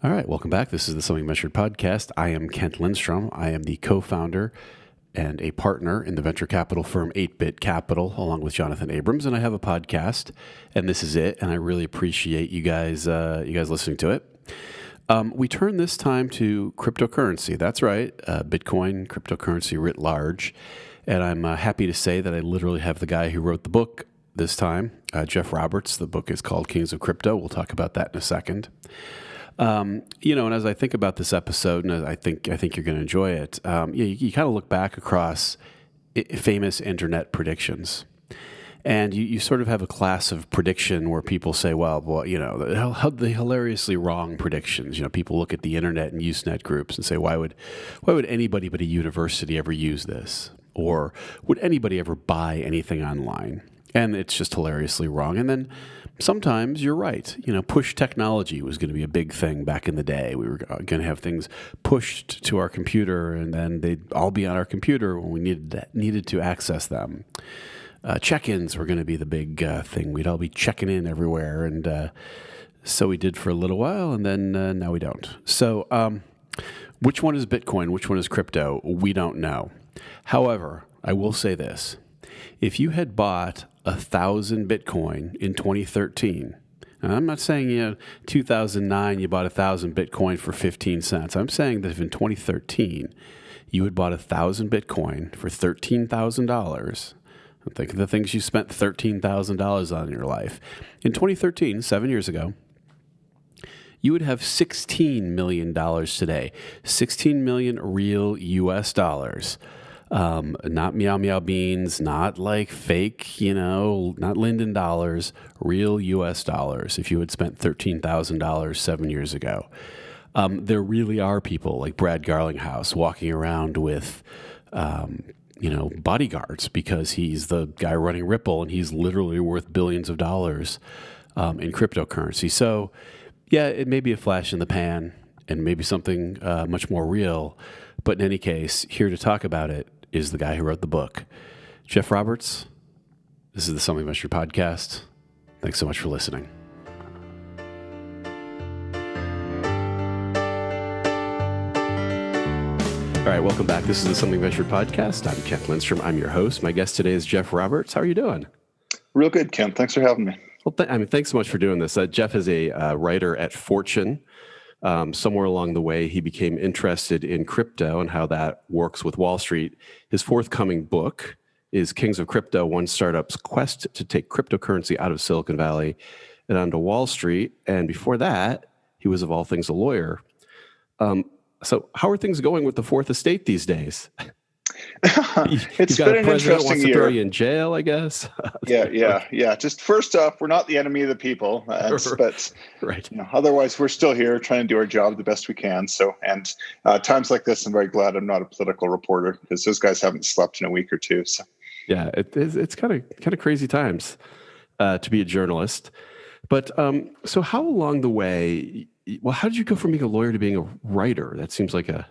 All right, welcome back. This is the Something Measured podcast. I am Kent Lindstrom. I am the co-founder and a partner in the venture capital firm 8-Bit Capital, along with Jonathan Abrams, and I have a podcast, and this is it. And I really appreciate you guys listening to it. We turn this time to cryptocurrency. That's right, Bitcoin, cryptocurrency writ large. And I'm happy to say that I literally have the guy who wrote the book this time, Jeff Roberts. The book is called Kings of Crypto. We'll talk about that in a second. And as I think about this episode, and I think you're going to enjoy it, you kind of look back across famous internet predictions. And you sort of have a class of prediction where people say, the hilariously wrong predictions. People look at the internet and Usenet groups and say, why would anybody but a university ever use this? Or would anybody ever buy anything online? And it's just hilariously wrong. And then sometimes you're right. Push technology was going to be a big thing back in the day. We were going to have things pushed to our computer, and then they'd all be on our computer when we needed to access them. Check-ins were going to be the big thing. We'd all be checking in everywhere, and so we did for a little while, and then now we don't. So which one is Bitcoin? Which one is crypto? We don't know. However, I will say this. If you had bought 1,000 Bitcoin in 2013, and I'm not saying, 2009 you bought 1,000 Bitcoin for 15 cents. I'm saying that if in 2013 you had bought 1,000 Bitcoin for $13,000, think of the things you spent $13,000 on in your life. In 2013, 7 years ago, you would have $16 million today. 16 million real US dollars. Not meow meow beans, not like fake, not Linden dollars, real US dollars if you had spent $13,000 7 years ago. There really are people like Brad Garlinghouse walking around with, bodyguards because he's the guy running Ripple and he's literally worth billions of dollars in cryptocurrency. So, yeah, it may be a flash in the pan and maybe something much more real. But in any case, here to talk about it is the guy who wrote the book, Jeff Roberts. This is the Something Measured podcast. Thanks so much for listening. All right, welcome back. this is the Something Measured podcast. I'm Kent Lindstrom. I'm your host. My guest today is Jeff Roberts. How are you doing? Real good, Kent. Thanks for having me. Well, thanks so much for doing this. Jeff is a writer at Fortune. Somewhere along the way, he became interested in crypto and how that works with Wall Street. His forthcoming book is Kings of Crypto, One Startup's Quest to Take Cryptocurrency Out of Silicon Valley and onto Wall Street. And before that, he was, of all things, a lawyer. So how are things going with the Fourth Estate these days? It's been an interesting wants year. To throw you in jail, I guess. Yeah. Just first off, we're not the enemy of the people, but right. Otherwise, we're still here trying to do our job the best we can. So, and times like this, I'm very glad I'm not a political reporter because those guys haven't slept in a week or two. So, yeah, it's kind of crazy times to be a journalist. But so how along the way? Well, how did you go from being a lawyer to being a writer? That seems like a...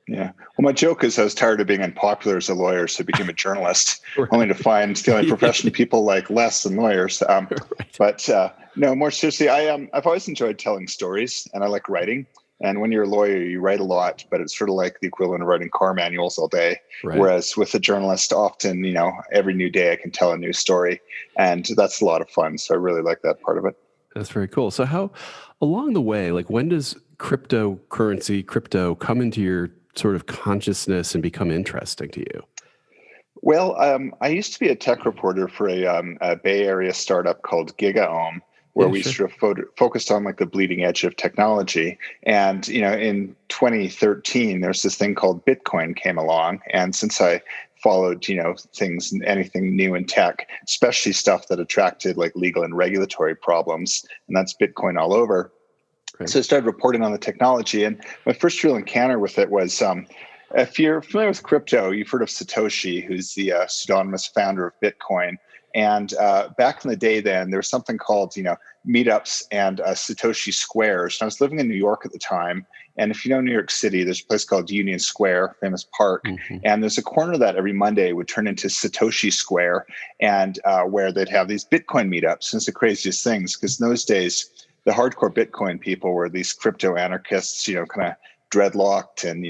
Yeah. Well, my joke is I was tired of being unpopular as a lawyer, so I became a journalist, only to find the only profession people like less than lawyers. Right. But no, more seriously, I've always enjoyed telling stories, and I like writing. And when you're a lawyer, you write a lot, but it's sort of like the equivalent of writing car manuals all day. Right. Whereas with a journalist, often, every new day I can tell a new story, and that's a lot of fun. So I really like that part of it. That's very cool. So how, along the way, when does crypto come into your sort of consciousness and become interesting to you? Well, I used to be a tech reporter for a Bay Area startup called GigaOM, where we sort of focused on the bleeding edge of technology. And, in 2013, there's this thing called Bitcoin came along. And since I followed, anything new in tech, especially stuff that attracted legal and regulatory problems, and that's Bitcoin all over. Right. So I started reporting on the technology. And my first real encounter with it was, if you're familiar with crypto, you've heard of Satoshi, who's the pseudonymous founder of Bitcoin. And back in the day then, there was something called, meetups and Satoshi Squares. And I was living in New York at the time. And if you know New York City, there's a place called Union Square, famous park. Mm-hmm. And there's a corner that every Monday would turn into Satoshi Square, and where they'd have these Bitcoin meetups. And it's the craziest things, because in those days, the hardcore Bitcoin people were these crypto anarchists, kind of dreadlocked and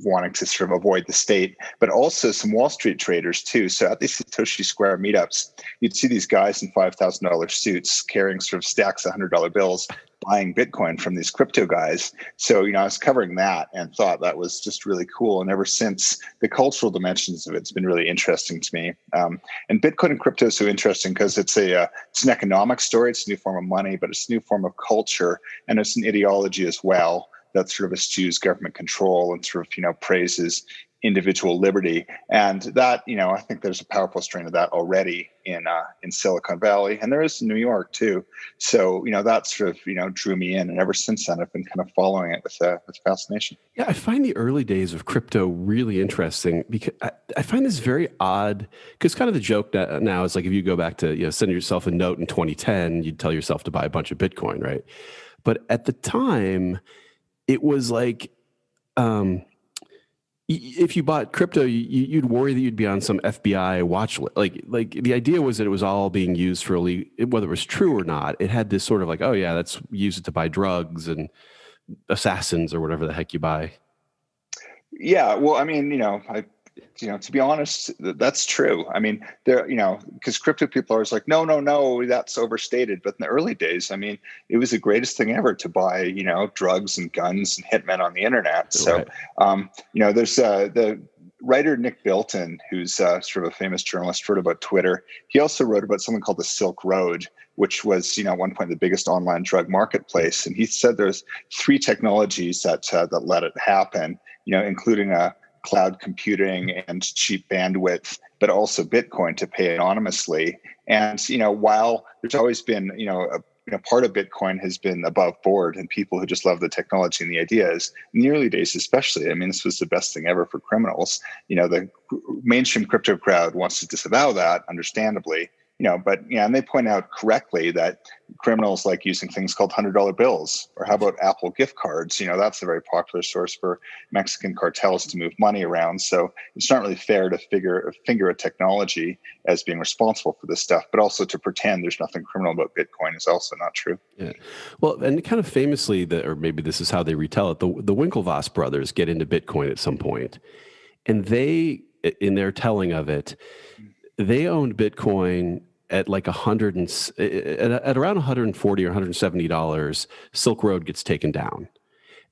wanting to sort of avoid the state, but also some Wall Street traders too. So at these Satoshi Square meetups, you'd see these guys in $5,000 suits carrying sort of stacks of $100 bills, buying Bitcoin from these crypto guys. So I was covering that and thought that was just really cool. And ever since, the cultural dimensions of it's been really interesting to me. And Bitcoin and crypto is so interesting because it's an economic story. It's a new form of money, but it's a new form of culture, and it's an ideology as well that sort of eschews government control and sort of, praises individual liberty. And that, I think there's a powerful strain of that already in Silicon Valley, and there is in New York too. So, that sort of, drew me in. And ever since then, I've been kind of following it with fascination. Yeah, I find the early days of crypto really interesting because I find this very odd, because kind of the joke now is like, if you go back to, send yourself a note in 2010, you'd tell yourself to buy a bunch of Bitcoin, right? But at the time, it was like, if you bought crypto, you'd worry that you'd be on some FBI watch list. Like the idea was that it was all being used for whether it was true or not. It had this sort of like, oh yeah, let's use it to buy drugs and assassins or whatever the heck you buy. Yeah, well, I mean, to be honest, that's true. I mean, because crypto people are always like, no, that's overstated. But in the early days, I mean, it was the greatest thing ever to buy, drugs and guns and hitmen on the internet. So, right. There's the writer Nick Bilton, who's sort of a famous journalist, wrote about Twitter. He also wrote about something called the Silk Road, which was, at one point the biggest online drug marketplace. And he said there's 3 technologies that let it happen, including cloud computing and cheap bandwidth, but also Bitcoin to pay anonymously. And, while there's always been, part of Bitcoin has been above board and people who just love the technology and the ideas, in the early days especially, I mean, this was the best thing ever for criminals. The mainstream crypto crowd wants to disavow that, understandably. And they point out correctly that criminals like using things called $100 bills, or how about Apple gift cards? That's a very popular source for Mexican cartels to move money around. So it's not really fair to finger a technology as being responsible for this stuff, but also to pretend there's nothing criminal about Bitcoin is also not true. Yeah. Well, and kind of famously, or maybe this is how they retell it, the Winklevoss brothers get into Bitcoin at some point, and they, in their telling of it, they owned Bitcoin at like at around $140 or $170. Silk Road gets taken down.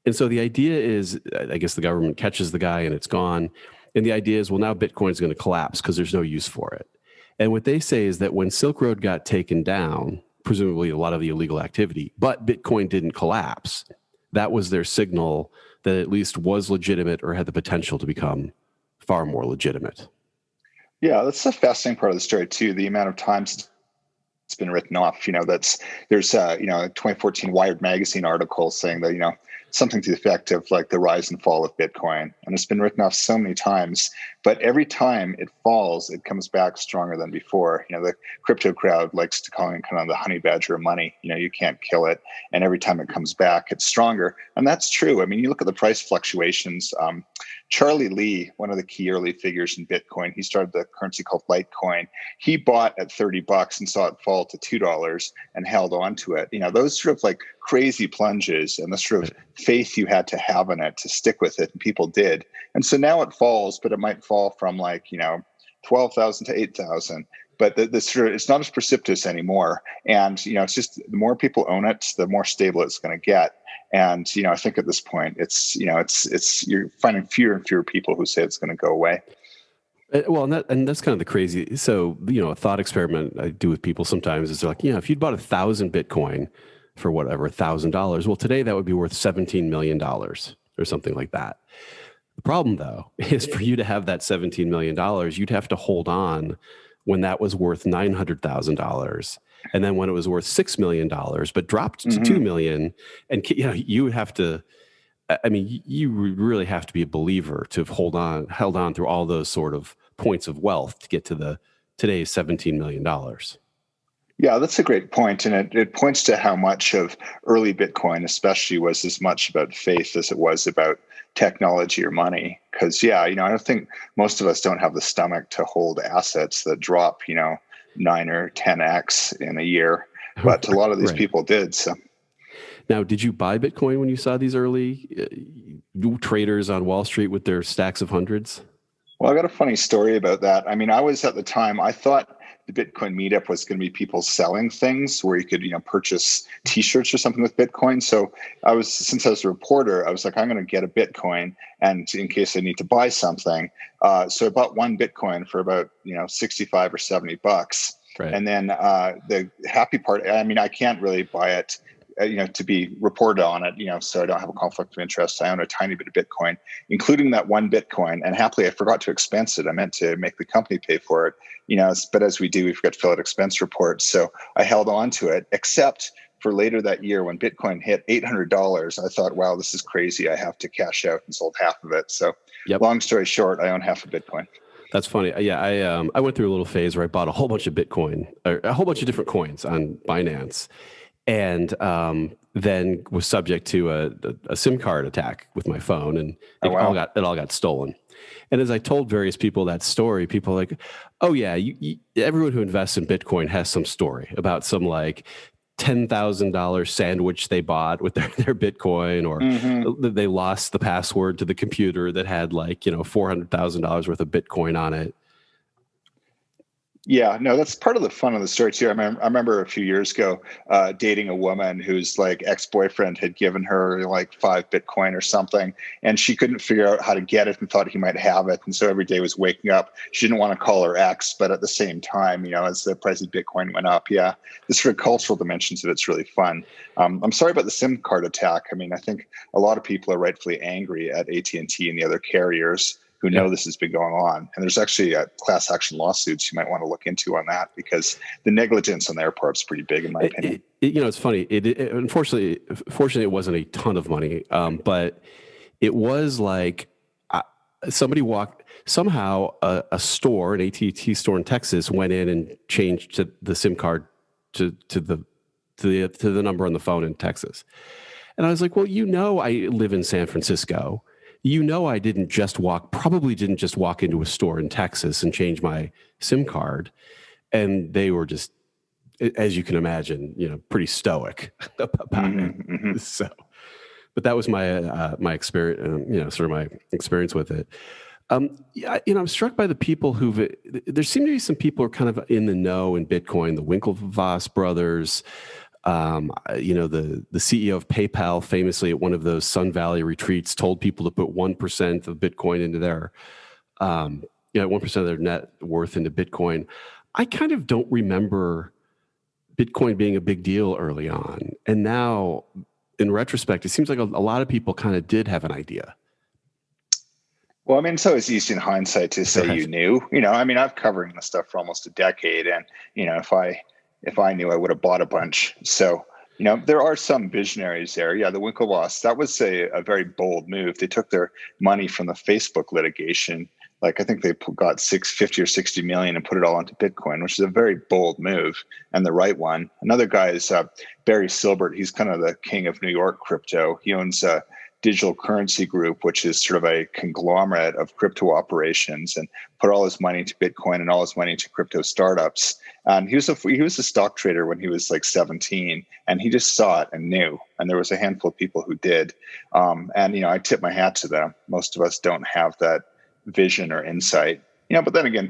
And so the idea is, I guess the government catches the guy and it's gone. And the idea is, well, now Bitcoin is going to collapse because there's no use for it. And what they say is that when Silk Road got taken down, presumably a lot of the illegal activity, but Bitcoin didn't collapse, that was their signal that at least was legitimate or had the potential to become far more legitimate. Yeah, that's a fascinating part of the story too. The amount of times it's been written off. There's a 2014 Wired magazine article saying that something to the effect of like the rise and fall of Bitcoin, and it's been written off so many times. But every time it falls, it comes back stronger than before. The crypto crowd likes to call it kind of the honey badger of money. You can't kill it, and every time it comes back, it's stronger. And that's true. I mean, you look at the price fluctuations. Charlie Lee, one of the key early figures in Bitcoin, he started the currency called Litecoin. He bought at $30 and saw it fall to $2 and held on to it. Those sort of like crazy plunges and the sort of faith you had to have in it to stick with it, and people did. And so now it falls, but it might fall from like 12,000 to 8,000. But it's not as precipitous anymore. And it's just the more people own it, the more stable it's going to get. And I think at this point, it's you're finding fewer and fewer people who say it's going to go away. Well, and that's kind of the crazy. So a thought experiment I do with people sometimes is like, if you'd bought 1,000 Bitcoin for whatever $1,000, well, today that would be worth $17 million or something like that. The problem, though, is for you to have that $17 million, you'd have to hold on when that was worth $900,000. And then when it was worth $6 million, but dropped to $2 million, and you would have to, I mean, you really have to be a believer to have held on through all those sort of points of wealth to get to today's $17 million. Yeah, that's a great point. And it points to how much of early Bitcoin especially was as much about faith as it was about technology or money. Because, I don't think most of us don't have the stomach to hold assets that drop, 9 or 10x in a year. but a lot of these Right. people did. So. Now, did you buy Bitcoin when you saw these early traders on Wall Street with their stacks of hundreds? Well, I got a funny story about that. I mean, I was at the time, I thought the Bitcoin meetup was going to be people selling things where you could, purchase T-shirts or something with Bitcoin. So since I was a reporter, I was like, I'm going to get a Bitcoin, and in case I need to buy something. So I bought one Bitcoin for about 65 or $70. Right. And then the happy part, I mean, I can't really buy it to be reported on it, so I don't have a conflict of interest. I own a tiny bit of Bitcoin, including that one Bitcoin. And happily, I forgot to expense it. I meant to make the company pay for it, but as we do, we forget to fill out expense reports. So I held on to it, except for later that year when Bitcoin hit $800. I thought, wow, this is crazy. I have to cash out, and sold half of it. So long story short, I own half of Bitcoin. That's funny. Yeah, I went through a little phase where I bought a whole bunch of Bitcoin, or a whole bunch of different coins on Binance, and then was subject to a SIM card attack with my phone, and it all got stolen. And as I told various people that story, people were like, "Oh yeah, everyone who invests in Bitcoin has some story about some like $10,000 sandwich they bought with their Bitcoin, or they lost the password to the computer that had like $400,000 worth of Bitcoin on it." Yeah, no, that's part of the fun of the story too. I remember a few years ago dating a woman whose like ex-boyfriend had given her like 5 Bitcoin or something, and she couldn't figure out how to get it and thought he might have it. And so every day was waking up. She didn't want to call her ex, but at the same time, as the price of Bitcoin went up, the sort of cultural dimensions of it's really fun. I'm sorry about the SIM card attack. I mean, I think a lot of people are rightfully angry at AT&T and the other carriers who know this has been going on. And there's actually class action lawsuits you might want to look into on that, because the negligence on their part is pretty big, in my opinion. It's funny. Unfortunately, fortunately, it wasn't a ton of money, but it was like somehow a store, an AT&T store in Texas, went in and changed to the SIM card to the number on the phone in Texas. And I was like, well, I live in San Francisco. I probably didn't just walk into a store in Texas and change my SIM card. And they were just, as you can imagine, pretty stoic about it. So, but that was my experience, sort of my experience with it. I'm struck by the people there seem to be some people who are kind of in the know in Bitcoin, the Winklevoss brothers. The CEO of PayPal famously at one of those Sun Valley retreats told people to put 1% of Bitcoin into their, 1% of their net worth into Bitcoin. I kind of don't remember Bitcoin being a big deal early on. And now in retrospect, it seems like a lot of people kind of did have an idea. Well, I mean, it's always easy in hindsight to say you knew, I mean, I've covered this stuff for almost a decade, and, if I knew, I would have bought a bunch. So, there are some visionaries there. Yeah, the Winklevoss, that was a very bold move. They took their money from the Facebook litigation. Like, I think they got 650 or 60 million and put it all into Bitcoin, which is a very bold move and the right one. Another guy is Barry Silbert. He's kind of the king of New York crypto. He owns a digital currency group, which is sort of a conglomerate of crypto operations, and put all his money into Bitcoin and all his money into crypto startups. And he was a stock trader when he was like 17, and he just saw it and knew. And there was a handful of people who did. And I tip my hat to them. Most of us don't have that vision or insight. But then again,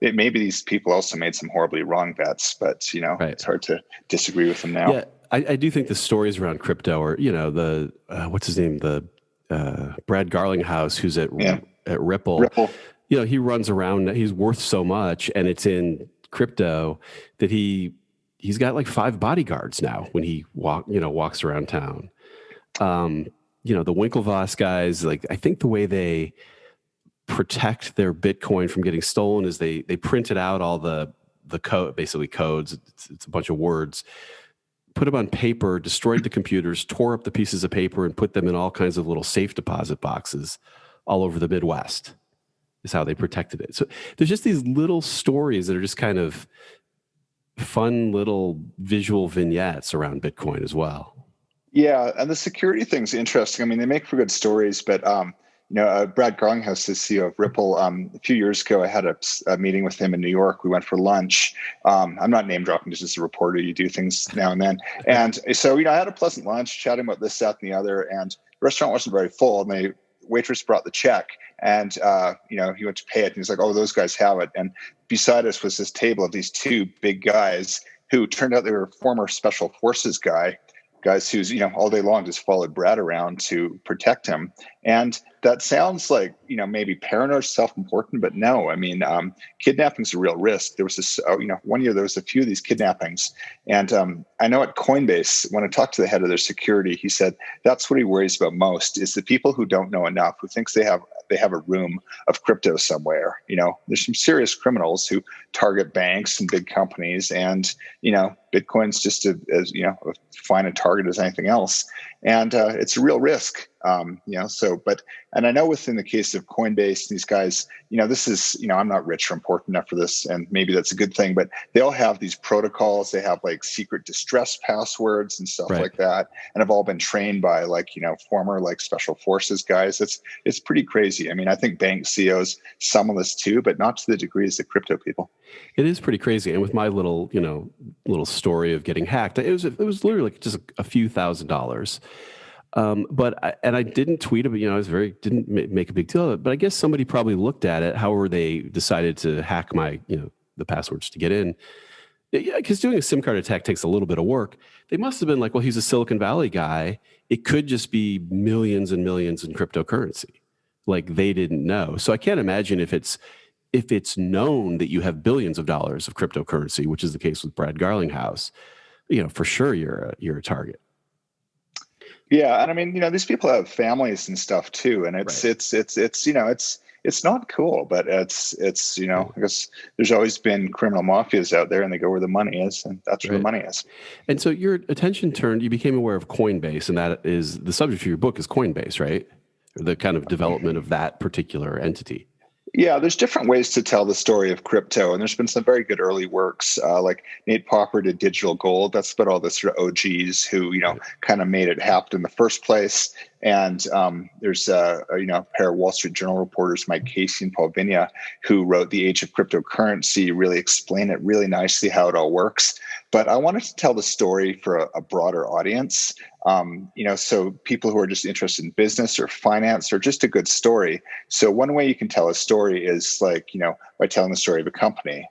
maybe these people also made some horribly wrong bets. But It's hard to disagree with them now. Yeah, I do think the stories around crypto are, the what's his name, the Brad Garlinghouse, who's at Ripple. He runs around. He's worth so much, and it's in crypto that he's got like 5 bodyguards now when he walks around town. The Winklevoss guys, like, I think the way they protect their Bitcoin from getting stolen is they printed out all the code, basically codes. It's a bunch of words, put them on paper, destroyed the computers, tore up the pieces of paper, and put them in all kinds of little safe deposit boxes all over the Midwest, is how they protected it. So there's just these little stories that are just kind of fun little visual vignettes around Bitcoin as well. Yeah, and the security thing's interesting. I mean, they make for good stories, but Brad Garlinghouse, the CEO of Ripple. A few years ago, I had a meeting with him in New York. We went for lunch. I'm not name dropping, just as a reporter, you do things now and then. And so, I had a pleasant lunch, chatting about this, that, and the other. And the restaurant wasn't very full. And the waitress brought the check, and he went to pay it. And he's like, "Oh, those guys have it." And beside us was this table of these two big guys who turned out they were former special forces guys who's all day long just followed Brad around to protect him. And that sounds like maybe paranoid, self-important, but no. I mean, kidnapping is a real risk. There was this 1 year there was a few of these kidnappings, and I know at Coinbase, when I talked to the head of their security, he said that's what he worries about most is the people who don't know enough, who thinks they have a room of crypto somewhere. There's some serious criminals who target banks and big companies, and Bitcoin's just as fine a target as anything else, and it's a real risk. And I know within the case of Coinbase, these guys, this is, I'm not rich or important enough for this, and maybe that's a good thing, but they all have these protocols. They have like secret distress passwords and stuff like that, and have all been trained by former special forces guys. It's pretty crazy. I mean, I think bank CEOs, some of this too, but not to the degree as the crypto people. It is pretty crazy. And with my little story of getting hacked, it was literally just a few $1,000s. But I didn't tweet it, but didn't make a big deal of it. But I guess somebody probably looked at it. However, they decided to hack my, the passwords to get in. Yeah, because doing a SIM card attack takes a little bit of work. They must have been like, well, he's a Silicon Valley guy. It could just be millions and millions in cryptocurrency. Like they didn't know. So I can't imagine if it's known that you have billions of dollars of cryptocurrency, which is the case with Brad Garlinghouse, for sure you're a target. Yeah, and I mean, these people have families and stuff too, and it's not cool, but it's I guess there's always been criminal mafias out there, and they go where the money is, and that's where the money is. And so your attention turned. You became aware of Coinbase, and that is the subject of your book is Coinbase, right? Or the kind of development of that particular entity. Yeah, there's different ways to tell the story of crypto, and there's been some very good early works. Like Nate Popper did Digital Gold. That's about all the sort of OGs who kind of made it happen in the first place. And there's a pair of Wall Street Journal reporters, Mike Casey and Paul Vigna, who wrote The Age of Cryptocurrency, really explain it really nicely how it all works. But I wanted to tell the story for a broader audience. So people who are just interested in business or finance or just a good story. So one way you can tell a story is by telling the story of a company.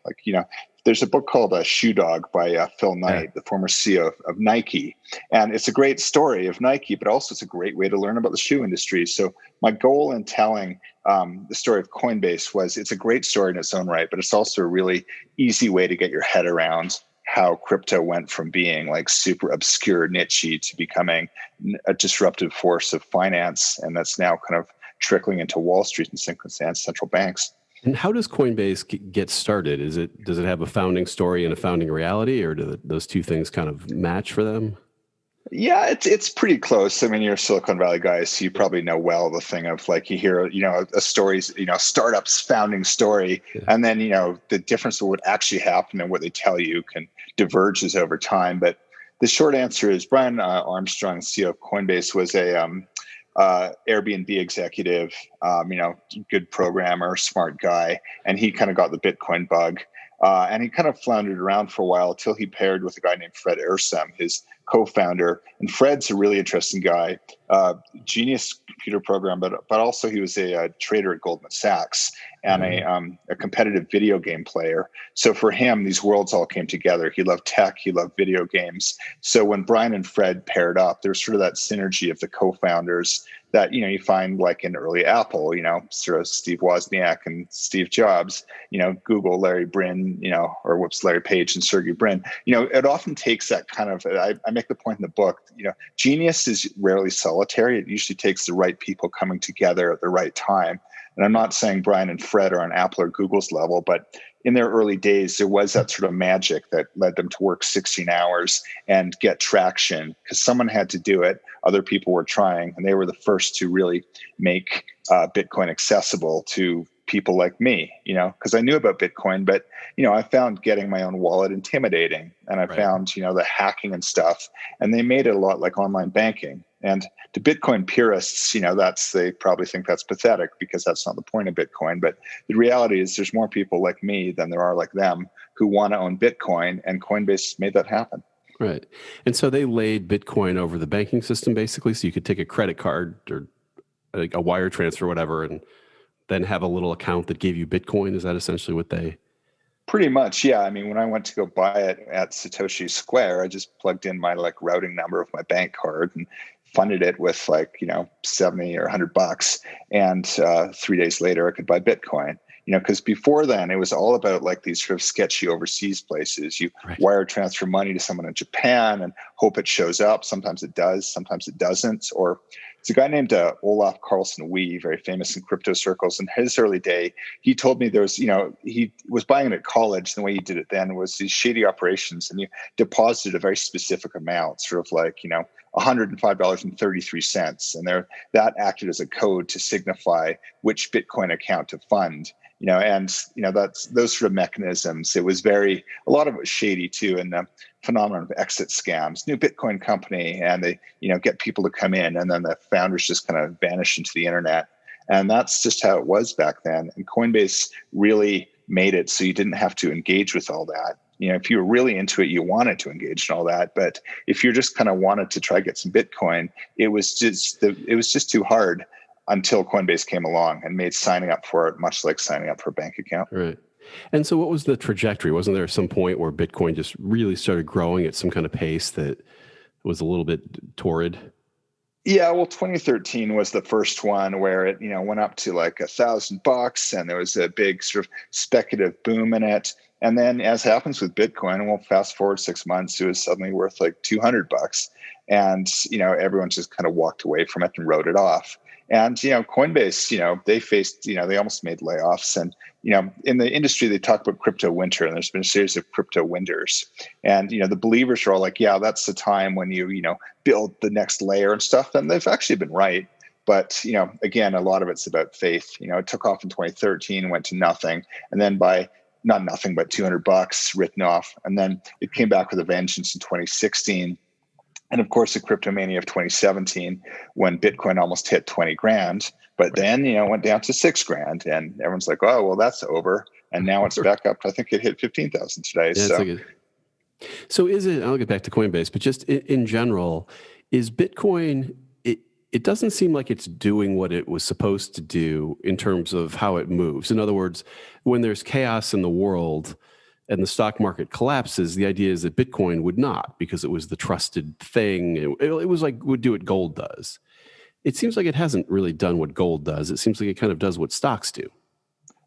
There's a book called Shoe Dog by Phil Knight, the former CEO of Nike. And it's a great story of Nike, but also it's a great way to learn about the shoe industry. So my goal in telling the story of Coinbase was it's a great story in its own right, but it's also a really easy way to get your head around how crypto went from being super obscure, niche-y to becoming a disruptive force of finance. And that's now kind of trickling into Wall Street and central banks. And how does Coinbase get started? Does it have a founding story and a founding reality, or do those two things kind of match for them? Yeah, it's pretty close. I mean, you're a Silicon Valley guy, so you probably know well the thing of you hear, a story's, startup's founding story, and then, the difference of what actually happened and what they tell you can diverges over time. But the short answer is Brian Armstrong, CEO of Coinbase, was a Airbnb executive, good programmer, smart guy, and he kind of got the Bitcoin bug. And he kind of floundered around for a while until he paired with a guy named Fred Ersam, his co-founder. And Fred's a really interesting guy, genius computer programmer, but also he was a trader at Goldman Sachs and a competitive video game player. So for him, these worlds all came together. He loved tech, he loved video games. So when Brian and Fred paired up, there was sort of that synergy of the co-founders that you find in early Apple, sort of Steve Wozniak and Steve Jobs, Google, Larry Brin, Larry Page and Sergey Brin. It often takes that kind of. I make the point in the book. Genius is rarely solitary. It usually takes the right people coming together at the right time. And I'm not saying Brian and Fred are on Apple or Google's level, but in their early days, there was that sort of magic that led them to work 16 hours and get traction because someone had to do it. Other people were trying, and they were the first to really make Bitcoin accessible to people like me, because I knew about Bitcoin, but, I found getting my own wallet intimidating, and I found, the hacking and stuff, and they made it a lot like online banking. And to Bitcoin purists, they probably think that's pathetic because that's not the point of Bitcoin. But the reality is there's more people like me than there are like them who want to own Bitcoin, and Coinbase made that happen. Right. And so they laid Bitcoin over the banking system, basically, so you could take a credit card or like a wire transfer, whatever, and then have a little account that gave you Bitcoin. Is that essentially what they... Pretty much, yeah. I mean, when I went to go buy it at Satoshi Square, I just plugged in my routing number of my bank card and funded it with 70 or $100, and 3 days later I could buy Bitcoin. Because before then it was all about these sort of sketchy overseas places. You wire transfer money to someone in Japan and hope it shows up. Sometimes it does, sometimes it doesn't. Or it's a guy named Olaf Carlson Wee, very famous in crypto circles. In his early day, he told me he was buying it at college. The way he did it then was these shady operations, and you deposited a very specific amount, sort of $105.33. And that acted as a code to signify which Bitcoin account to fund. That's those sort of mechanisms. It was a lot of it was shady too. And the phenomenon of exit scams, new Bitcoin company, and they, get people to come in, and then the founders just kind of vanish into the internet. And that's just how it was back then. And Coinbase really made it so you didn't have to engage with all that. If you were really into it, you wanted to engage in all that. But if you just kind of wanted to try to get some Bitcoin, it was just too hard, until Coinbase came along and made signing up for it much like signing up for a bank account. Right. And so what was the trajectory? Wasn't there some point where Bitcoin just really started growing at some kind of pace that was a little bit torrid? Yeah, well, 2013 was the first one where it, went up to $1,000, and there was a big sort of speculative boom in it. And then, as happens with Bitcoin, we'll fast forward 6 months, it was suddenly worth $200, and everyone just kind of walked away from it and wrote it off. And Coinbase, they faced, they almost made layoffs. And in the industry, they talk about crypto winter, and there's been a series of crypto winters. And the believers are all like, yeah, that's the time when you build the next layer and stuff. And they've actually been right. But again, a lot of it's about faith. It took off in 2013, went to nothing, and then by not nothing but $200 written off, and then it came back with a vengeance in 2016. And of course, the crypto mania of 2017, when Bitcoin almost hit 20 grand, but then, it went down to 6 grand, and everyone's like, oh, well, that's over. And now it's back up. I think it hit 15,000 today. Yeah, so is it, I'll get back to Coinbase, but just in general, is Bitcoin, it doesn't seem like it's doing what it was supposed to do in terms of how it moves. In other words, when there's chaos in the world and the stock market collapses, the idea is that Bitcoin would not, because it was the trusted thing. It was would do what gold does. It seems like it hasn't really done what gold does. It seems like it kind of does what stocks do.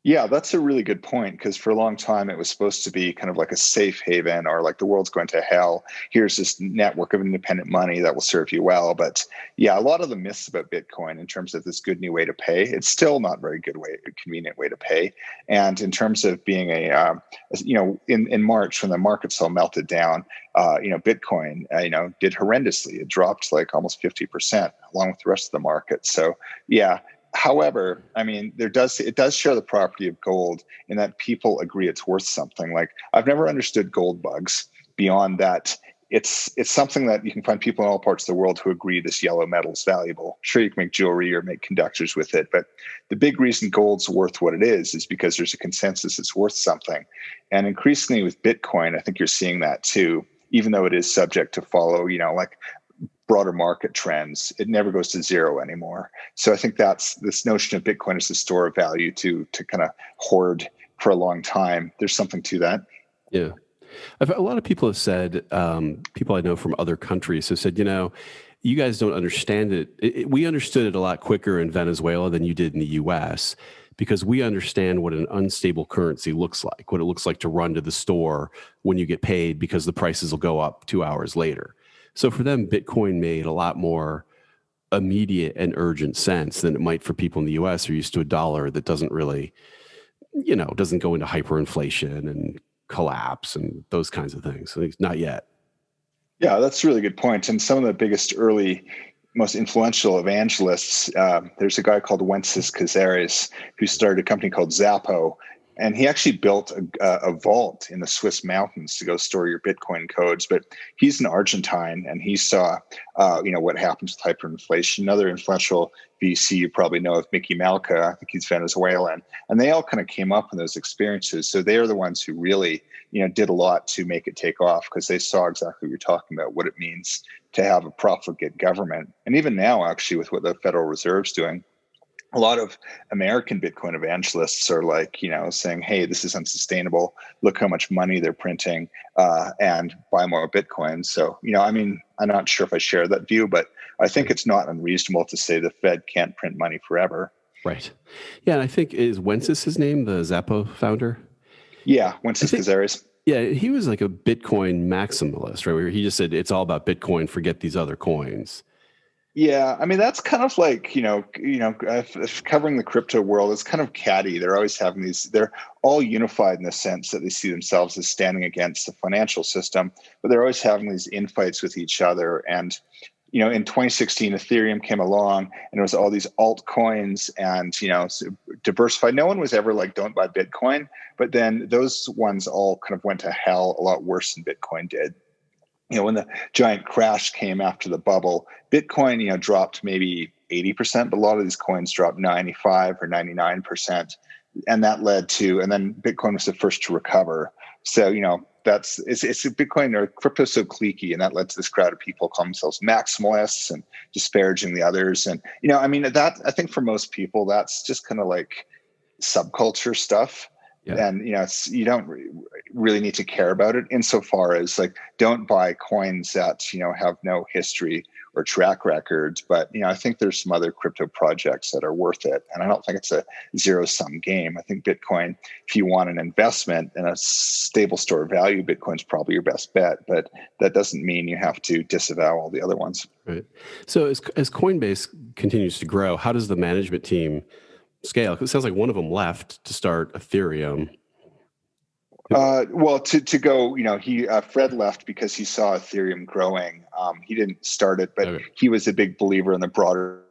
Yeah, that's a really good point, because for a long time it was supposed to be kind of like a safe haven, or the world's going to hell. Here's this network of independent money that will serve you well. But yeah, a lot of the myths about Bitcoin in terms of this good new way to pay, it's still not very good way, a convenient way to pay. And in terms of being in March when the markets all melted down, Bitcoin, did horrendously. It dropped almost 50% along with the rest of the market. So yeah. However, I mean, it does share the property of gold in that people agree it's worth something. I've never understood gold bugs beyond that. It's something that you can find people in all parts of the world who agree this yellow metal is valuable. Sure, you can make jewelry or make conductors with it, but the big reason gold's worth what it is because there's a consensus it's worth something. And increasingly with Bitcoin, I think you're seeing that too, even though it is subject to follow, broader market trends. It never goes to zero anymore. So I think that's this notion of Bitcoin as a store of value to kind of hoard for a long time. There's something to that. Yeah. A lot of people have said, people I know from other countries have said, you guys don't understand it. We understood it a lot quicker in Venezuela than you did in the US, because we understand what an unstable currency looks like, what it looks like to run to the store when you get paid, because the prices will go up 2 hours later. So for them, Bitcoin made a lot more immediate and urgent sense than it might for people in the US who are used to a dollar that doesn't really, doesn't go into hyperinflation and collapse and those kinds of things. So not yet. Yeah, that's a really good point. And some of the biggest early, most influential evangelists, there's a guy called Wences Casares who started a company called Zappo. and he actually built a vault in the Swiss mountains to go store your Bitcoin codes. But he's an Argentine, and he saw, what happens with hyperinflation. Another influential VC you probably know of, Mickey Malka, I think he's Venezuelan, and they all kind of came up in those experiences. So they are the ones who really, did a lot to make it take off, because they saw exactly what you're talking about, what it means to have a profligate government. And even now, actually, with what the Federal Reserve's doing, a lot of American Bitcoin evangelists are like, saying, hey, this is unsustainable. Look how much money they're printing, and buy more Bitcoin. So, I'm not sure if I share that view, but I think it's not unreasonable to say the Fed can't print money forever. Right. Yeah. And I think, is Wences his name, the Zappo founder? Yeah. Wences Cazares. Yeah. He was like a Bitcoin maximalist, right? Where he just said, it's all about Bitcoin, forget these other coins. Yeah, that's kind of like, covering the crypto world is kind of catty. They're always having they're all unified in the sense that they see themselves as standing against the financial system, but they're always having these infights with each other. And, in 2016, Ethereum came along, and it was all these altcoins and, diversified. No one was ever like, don't buy Bitcoin, but then those ones all kind of went to hell a lot worse than Bitcoin did. When the giant crash came after the bubble, Bitcoin, dropped maybe 80%, but a lot of these coins dropped 95 or 99%. And that led to, and then Bitcoin was the first to recover. So, it's Bitcoin or crypto so cliquey, and that led to this crowd of people call themselves maximalists and disparaging the others. And, that, I think for most people, that's just kind of like subculture stuff. Yeah. And, you don't really need to care about it insofar as like, don't buy coins that, have no history or track records. But, I think there's some other crypto projects that are worth it. And I don't think it's a zero-sum game. I think Bitcoin, if you want an investment in a stable store of value, Bitcoin's probably your best bet. But that doesn't mean you have to disavow all the other ones. Right. So as Coinbase continues to grow, how does the management team scale? Because it sounds like one of them left to start Ethereum. Well, to go, Fred left because he saw Ethereum growing. He didn't start it, but okay. He was a big believer in the broader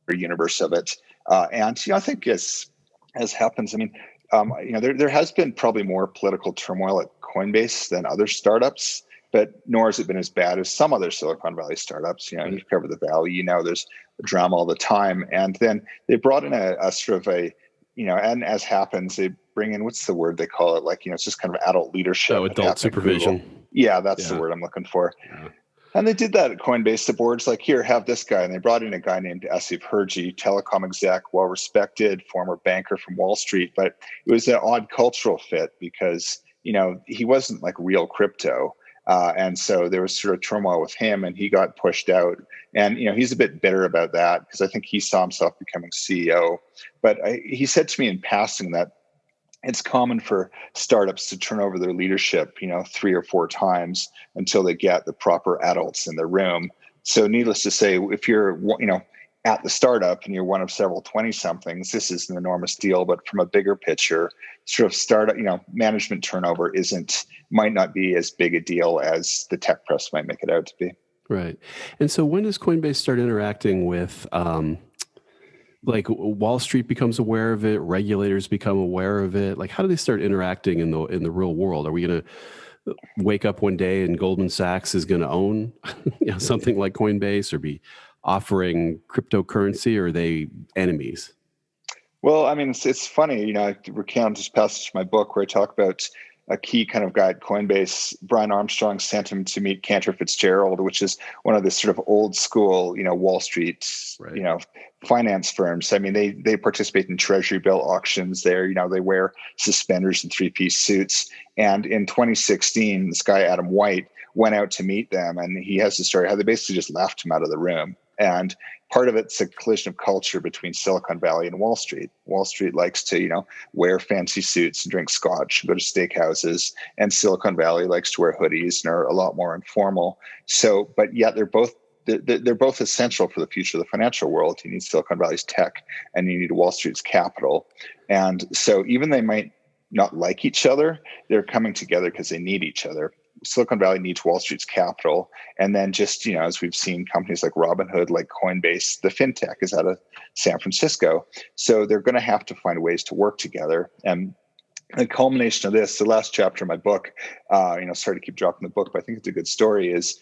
universe of it. And I think as happens, there has been probably more political turmoil at Coinbase than other startups, but nor has it been as bad as some other Silicon Valley startups. You cover the Valley, there's drama all the time. And then they brought in a sort of a, and as happens, they bring in, what's the word they call it? Like, it's just kind of adult leadership. Oh, adult supervision. Yeah, that's the word I'm looking for. Yeah. And they did that at Coinbase. The board's like, here, have this guy. And they brought in a guy named Asif Herji, telecom exec, well-respected, former banker from Wall Street. But it was an odd cultural fit because, he wasn't like real crypto. And so there was sort of turmoil with him, and he got pushed out. And, he's a bit bitter about that because I think he saw himself becoming CEO. But he said to me in passing that it's common for startups to turn over their leadership, 3 or 4 times until they get the proper adults in the room. So needless to say, if you're, at the startup and you're one of several 20-somethings, this is an enormous deal. But from a bigger picture, sort of startup, management turnover might not be as big a deal as the tech press might make it out to be. Right. And so when does Coinbase start interacting with, like Wall Street becomes aware of it, regulators become aware of it? Like, how do they start interacting in the real world? Are we going to wake up one day and Goldman Sachs is going to own something like Coinbase or be offering cryptocurrency, or are they enemies? Well, it's funny, I recount this passage in my book where I talk about a key kind of guy at Coinbase. Brian Armstrong sent him to meet Cantor Fitzgerald, which is one of the sort of old school, Wall Street, right. Finance firms. They participate in treasury bill auctions there. They wear suspenders and 3-piece suits. And in 2016, this guy, Adam White, went out to meet them. And he has the story how they basically just left him out of the room. And part of it's a collision of culture between Silicon Valley and Wall Street. Wall Street likes to, wear fancy suits and drink scotch, go to steakhouses, and Silicon Valley likes to wear hoodies and are a lot more informal. So, but yet they're both essential for the future of the financial world. You need Silicon Valley's tech, and you need Wall Street's capital. And so, even they might not like each other, they're coming together because they need each other. Silicon Valley needs Wall Street's capital. And then just, as we've seen companies like Robinhood, like Coinbase, the fintech is out of San Francisco. So they're going to have to find ways to work together. And the culmination of this, the last chapter of my book, sorry to keep dropping the book, but I think it's a good story, is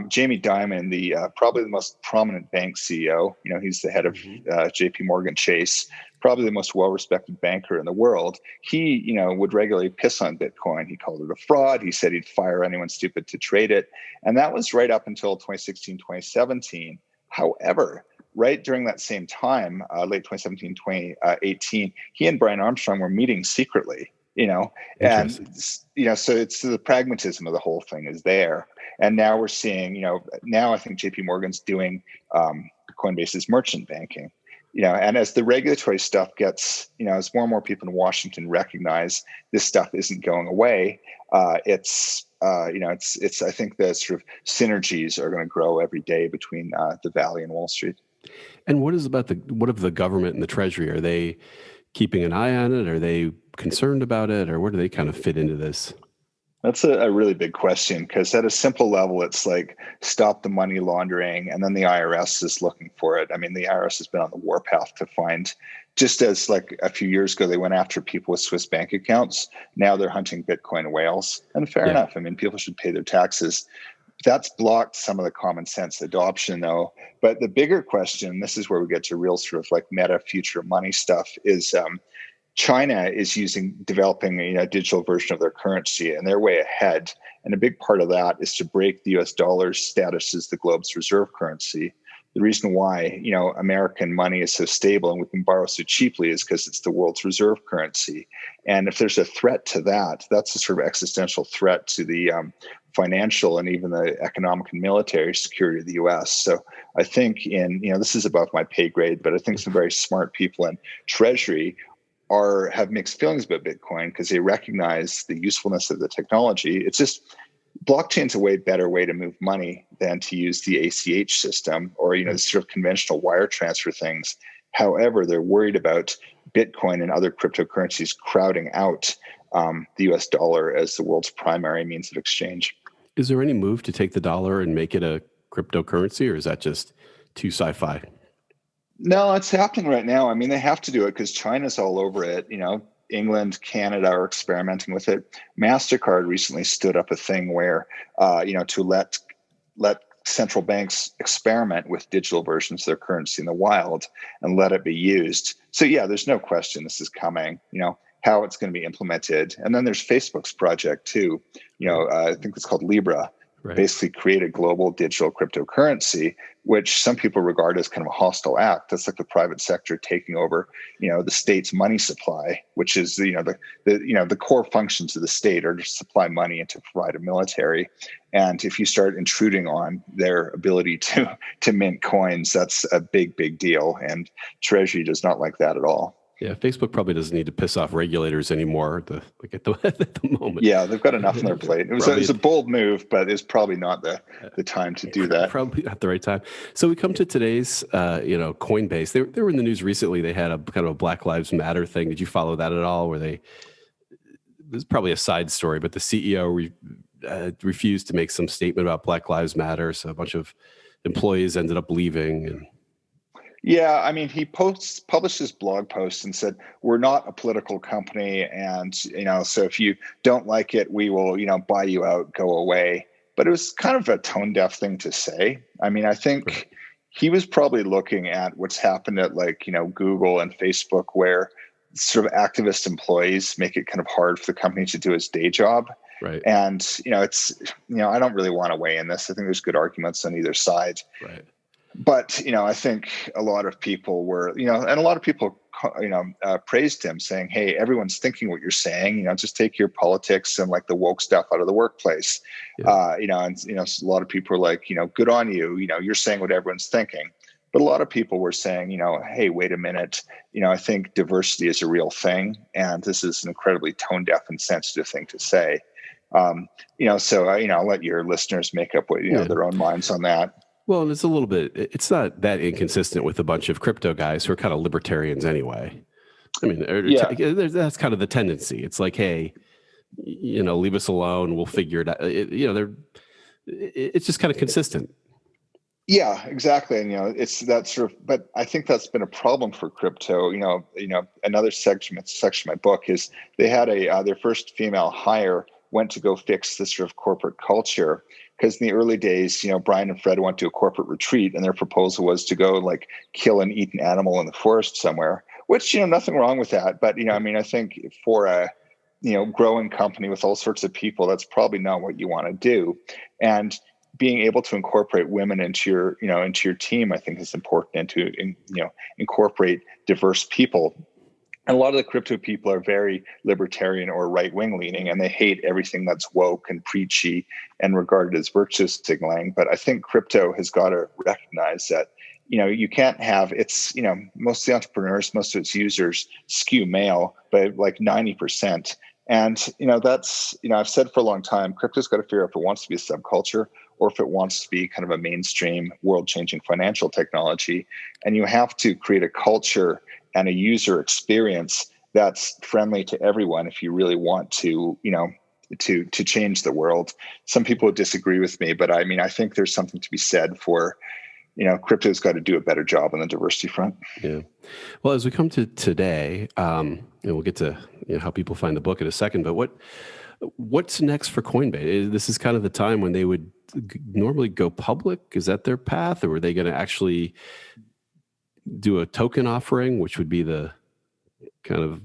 Jamie Dimon, the probably the most prominent bank CEO. He's the head of JP Morgan Chase, probably the most well-respected banker in the world. He, would regularly piss on Bitcoin. He called it a fraud. He said he'd fire anyone stupid to trade it. And that was right up until 2016, 2017. However, right during that same time, late 2017, 2018, he and Brian Armstrong were meeting secretly, and, so it's the pragmatism of the whole thing is there. And now we're seeing, now I think JP Morgan's doing Coinbase's merchant banking, and as the regulatory stuff gets, as more and more people in Washington recognize this stuff isn't going away, it's I think the sort of synergies are going to grow every day between the Valley and Wall Street. And what of the government and the Treasury? Are they keeping an eye on it? Are they concerned about it? Or where do they kind of fit into this? That's a really big question, because at a simple level, it's like stop the money laundering, and then the IRS is looking for it. I mean, the IRS has been on the warpath to find, just as like a few years ago, they went after people with Swiss bank accounts. Now they're hunting Bitcoin whales. And fair enough. I mean, people should pay their taxes. That's blocked some of the common sense adoption, though. But the bigger question, this is where we get to real sort of like meta future money stuff, is China is developing a digital version of their currency, and they're way ahead. And a big part of that is to break the US dollar's status as the globe's reserve currency. The reason why, American money is so stable and we can borrow so cheaply is because it's the world's reserve currency. And if there's a threat to that, that's a sort of existential threat to the financial and even the economic and military security of the US. So I think this is above my pay grade, but I think some very smart people in Treasury have mixed feelings about Bitcoin because they recognize the usefulness of the technology. It's just blockchain's a way better way to move money than to use the ACH system or the sort of conventional wire transfer things. However, they're worried about Bitcoin and other cryptocurrencies crowding out the US dollar as the world's primary means of exchange. Is there any move to take the dollar and make it a cryptocurrency, or is that just too sci-fi? No, it's happening right now. I mean, they have to do it because China's all over it. England, Canada are experimenting with it. MasterCard recently stood up a thing where, to let central banks experiment with digital versions of their currency in the wild and let it be used. So yeah, there's no question this is coming. How it's going to be implemented, and then there's Facebook's project too. I think it's called Libra. Right. Basically create a global digital cryptocurrency, which some people regard as kind of a hostile act. That's like the private sector taking over, the state's money supply, which is the core functions of the state are to supply money and to provide a military. And if you start intruding on their ability to mint coins, that's a big deal. And Treasury does not like that at all. Yeah, Facebook probably doesn't need to piss off regulators anymore at the moment. Yeah, they've got enough on their plate. It was a bold move, but it's probably not the time to do that. Probably not the right time. So we come to today's, Coinbase. They were in the news recently. They had a kind of a Black Lives Matter thing. Did you follow that at all? This is probably a side story, but the CEO refused to make some statement about Black Lives Matter. So a bunch of employees ended up leaving. And yeah, I mean, he published his blog post and said, we're not a political company. And, so if you don't like it, we will, buy you out, go away. But it was kind of a tone deaf thing to say. I mean, I think he was probably looking at what's happened at Google and Facebook, where sort of activist employees make it kind of hard for the company to do its day job. Right. And, it's, I don't really want to weigh in this. I think there's good arguments on either side. Right. But, I think a lot of people were, and a lot of people, praised him, saying, hey, everyone's thinking what you're saying, just take your politics and like the woke stuff out of the workplace. Yeah. A lot of people are like, good on you, you're saying what everyone's thinking. But a lot of people were saying, hey, wait a minute, I think diversity is a real thing. And this is an incredibly tone deaf and sensitive thing to say. So, I'll let your listeners make up what, their own minds on that. Well, and it's not that inconsistent with a bunch of crypto guys who are kind of libertarians anyway. I mean, that's kind of the tendency. It's like, hey, leave us alone. We'll figure it out. It's just kind of consistent. Yeah, exactly. And it's that sort of, but I think that's been a problem for crypto. Another section of my book is they had their first female hire went to go fix this sort of corporate culture, because in the early days, Brian and Fred went to a corporate retreat and their proposal was to go like kill and eat an animal in the forest somewhere, which, nothing wrong with that. But, I think for a, growing company with all sorts of people, that's probably not what you want to do. And being able to incorporate women into your team, I think is important, and to incorporate diverse people. And a lot of the crypto people are very libertarian or right-wing leaning, and they hate everything that's woke and preachy and regarded as virtue signaling. But I think crypto has got to recognize that you can't have most of the entrepreneurs, most of its users skew male by like 90%. And that's I've said for a long time, crypto's got to figure out if it wants to be a subculture or if it wants to be kind of a mainstream world-changing financial technology. And you have to create a culture and a user experience that's friendly to everyone if you really want to to change the world. Some people disagree with me, but I think there's something to be said for crypto's got to do a better job on the diversity front. Yeah. Well, as we come to today, and we'll get to how people find the book in a second, but what's next for Coinbase? This is kind of the time when they would normally go public. Is that their path, or are they going to actually do a token offering, which would be the kind of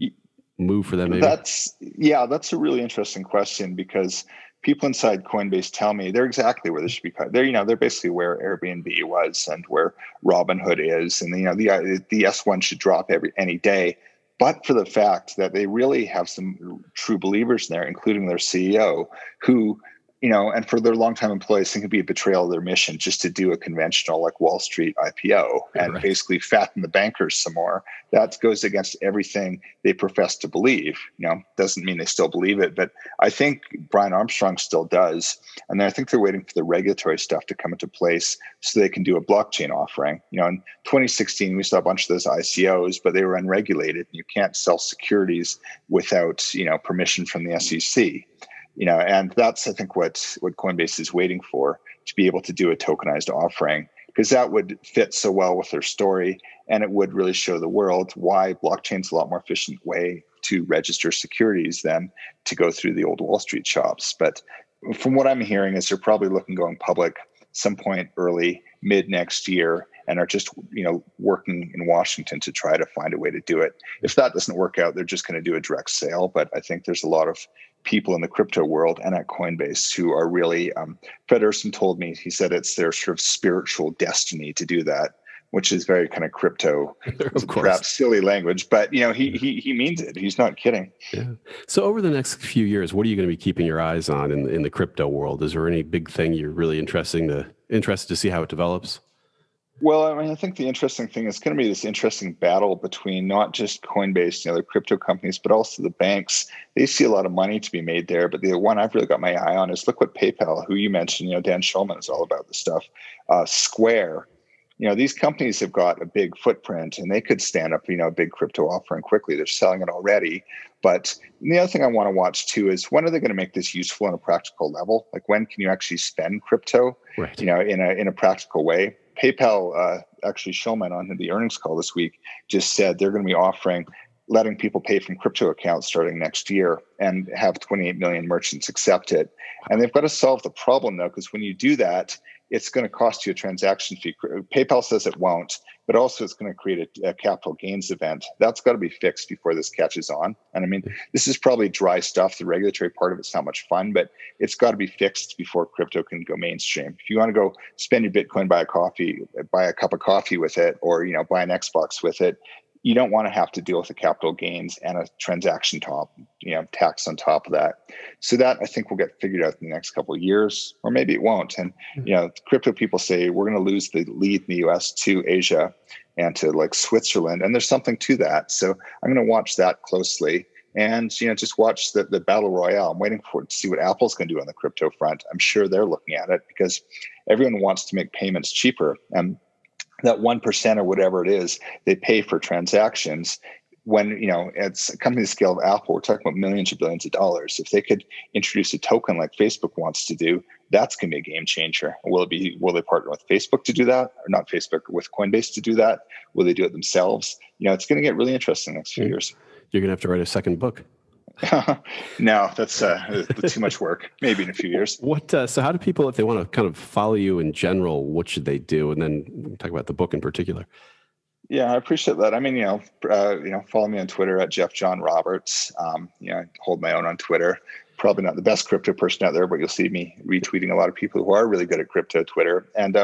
move for them? Maybe that's a really interesting question, because people inside Coinbase tell me they're exactly where they should be. They're basically where Airbnb was and where Robinhood is, and the S1 should drop any day. But for the fact that they really have some true believers in there, including their CEO, who and for their longtime employees, think it'd be a betrayal of their mission just to do a conventional like Wall Street IPO and basically fatten the bankers some more. That goes against everything they profess to believe. Doesn't mean they still believe it, but I think Brian Armstrong still does. And then I think they're waiting for the regulatory stuff to come into place so they can do a blockchain offering. In 2016, we saw a bunch of those ICOs, but they were unregulated. You can't sell securities without, permission from the SEC. And that's, I think, what Coinbase is waiting for, to be able to do a tokenized offering, because that would fit so well with their story. And it would really show the world why blockchain's a lot more efficient way to register securities than to go through the old Wall Street shops. But from what I'm hearing is they're probably looking going public some point mid next year, and are just working in Washington to try to find a way to do it. If that doesn't work out, they're just going to do a direct sale. But I think there's a lot of people in the crypto world and at Coinbase who are really, Fred Urson told me, he said it's their sort of spiritual destiny to do that, which is very kind of crypto, of course, perhaps silly language, but he means it. He's not kidding. Yeah. So over the next few years, what are you going to be keeping your eyes on in the crypto world? Is there any big thing you're really interested to see how it develops? Well, I think the interesting thing is going to be this interesting battle between not just Coinbase and other crypto companies, but also the banks. They see a lot of money to be made there. But the one I've really got my eye on is look what PayPal, who you mentioned, Dan Schulman is all about this stuff. Square, these companies have got a big footprint and they could stand up, a big crypto offering quickly. They're selling it already. But the other thing I want to watch too is when are they going to make this useful on a practical level? Like when can you actually spend crypto, in a practical way? PayPal, actually Schulman on the earnings call this week just said they're going to be letting people pay from crypto accounts starting next year and have 28 million merchants accept it. And they've got to solve the problem though, because when you do that, it's going to cost you a transaction fee. PayPal says it won't, but also it's going to create a capital gains event. That's got to be fixed before this catches on. And this is probably dry stuff. The regulatory part of it's not much fun, but it's got to be fixed before crypto can go mainstream. If you want to go spend your Bitcoin, buy a cup of coffee with it, or buy an Xbox with it, you don't want to have to deal with the capital gains and a transaction tax on top of that. So that I think will get figured out in the next couple of years, or maybe it won't. And crypto people say we're going to lose the lead in the US to Asia and to like Switzerland, and there's something to that. So I'm going to watch that closely, and just watch the battle royale. I'm waiting to see what Apple's going to do on the crypto front. I'm sure they're looking at it because everyone wants to make payments cheaper, and that 1% or whatever it is they pay for transactions when, it's a company scale of Apple, we're talking about millions or billions of dollars. If they could introduce a token like Facebook wants to do, that's going to be a game changer. Will they partner with Facebook to do that, or not Facebook, with Coinbase to do that? Will they do it themselves? It's going to get really interesting the next few years. You're going to have to write a second book. No, that's too much work. Maybe in a few years. So how do people, if they want to kind of follow you in general, what should they do? And then we can talk about the book in particular. Yeah, I appreciate that. I mean, follow me on Twitter at Jeff John Roberts. I hold my own on Twitter. Probably not the best crypto person out there, but you'll see me retweeting a lot of people who are really good at crypto Twitter. And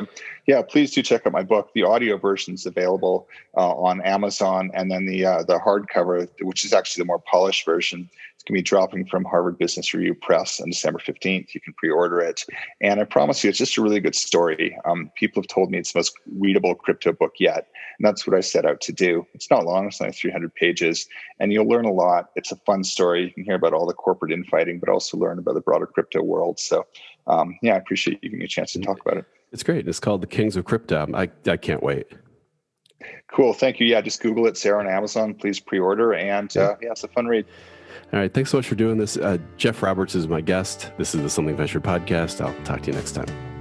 please do check out my book. The audio version is available on Amazon, and then the hardcover, which is actually the more polished version, it's going to be dropping from Harvard Business Review Press on December 15th. You can pre-order it. And I promise you, it's just a really good story. People have told me it's the most readable crypto book yet. And that's what I set out to do. It's not long. It's only 300 pages. And you'll learn a lot. It's a fun story. You can hear about all the corporate infighting, but also learn about the broader crypto world. So, I appreciate you giving me a chance to talk about it. It's great. It's called The Kings of Crypto. I can't wait. Cool. Thank you. Yeah, just Google it, Sarah, on Amazon. Please pre-order. And it's a fun read. All right. Thanks so much for doing this. Jeff Roberts is my guest. This is the Something Venture podcast. I'll talk to you next time.